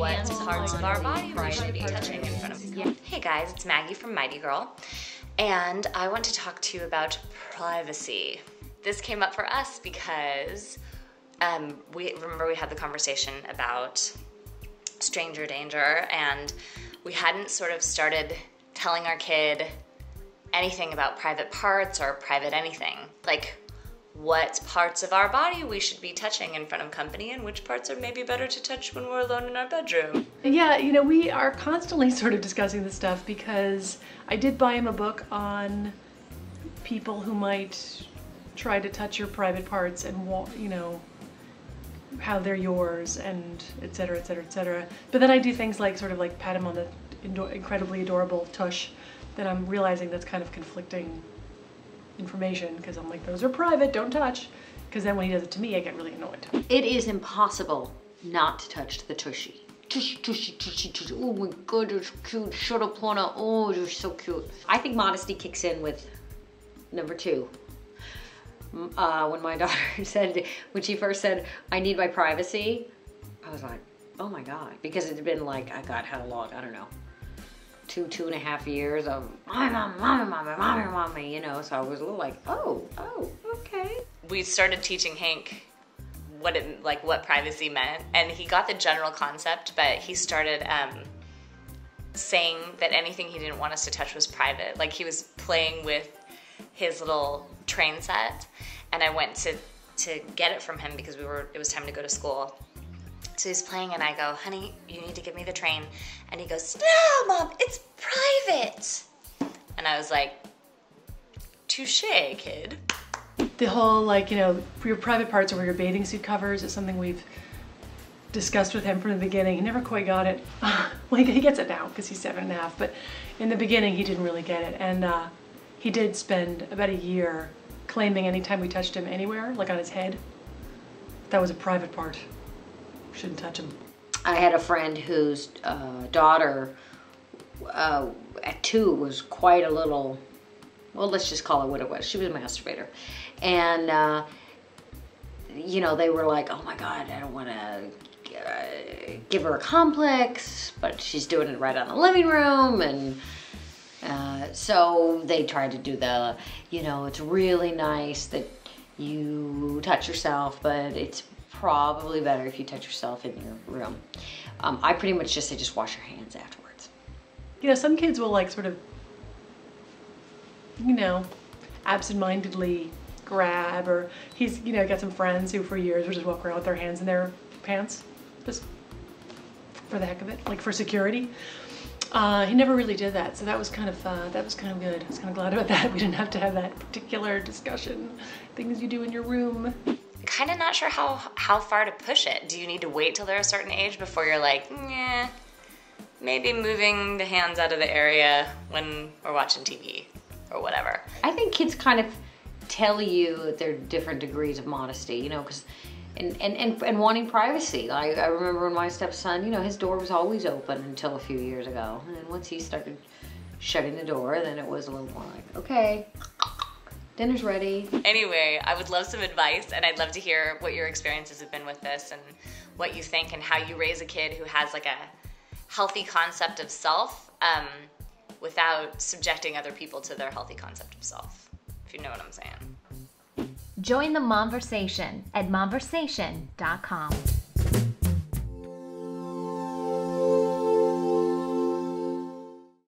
what parts of our body we should be touching in front of people. Hey guys, it's Maggie from Mighty Girl, and I want to talk to you about privacy. This came up for us because we had the conversation about stranger danger, and we hadn't sort of started telling our kid anything about private parts or private anything. Like what parts of our body we should be touching in front of company and which parts are maybe better to touch when we're alone in our bedroom. Yeah, you know, we are constantly sort of discussing this stuff because I did buy him a book on people who might try to touch your private parts and, you know, how they're yours and et cetera, et cetera, et cetera. But then I do things like sort of like pat him on the incredibly adorable tush, that I'm realizing that's kind of conflicting information because I'm like, those are private, don't touch. Because then when he does it to me, I get really annoyed. It is impossible not to touch the tushy. Tushy, tushy, tushy, tushy. Oh my God, it's cute. Shut up, Lana. Oh, you're so cute. I think modesty kicks in with number 2. When my daughter said, when she first said, I need my privacy, I was like, oh my God. Because it had been like, how long? I don't know. 2.5 years of mommy, you know, so I was a little like, oh, okay. We started teaching Hank what privacy meant, and he got the general concept, but he started saying that anything he didn't want us to touch was private. Like he was playing with his little train set, and I went to get it from him because it was time to go to school. So he's playing and I go, honey, you need to give me the train. And he goes, no, Mom, it's private. And I was like, touche, kid. The whole, like, you know, your private parts or where your bathing suit covers is something we've discussed with him from the beginning. He never quite got it. Well, he gets it now because he's 7.5, but in the beginning he didn't really get it. And he did spend about a year claiming anytime we touched him anywhere, like on his head, that was a private part. Shouldn't touch him. I had a friend whose daughter at 2 was quite a little, well, let's just call it what it was. She was a masturbator. And, you know, they were like, oh my God, I don't want to give her a complex, but she's doing it right on the living room. And so they tried to do the, you know, it's really nice that you touch yourself, but it's probably better if you touch yourself in your room. I pretty much just say just wash your hands afterwards. You know, some kids will like sort of, you know, absentmindedly grab, or he's, you know, got some friends who for years would just walk around with their hands in their pants, just for the heck of it, like for security. He never really did that, so that was kind of good. I was kind of glad about that. We didn't have to have that particular discussion. Things you do in your room. Kind of not sure how far to push it. Do you need to wait till they're a certain age before you're like, yeah, maybe moving the hands out of the area when we're watching TV or whatever? I think kids kind of tell you that there are different degrees of modesty, you know, because and wanting privacy. Like I remember when my stepson, you know, his door was always open until a few years ago, and then once he started shutting the door, then it was a little more like, okay, dinner's ready. Anyway, I would love some advice, and I'd love to hear what your experiences have been with this and what you think and how you raise a kid who has like a healthy concept of self without subjecting other people to their healthy concept of self, if you know what I'm saying. Join the Momversation at momversation.com.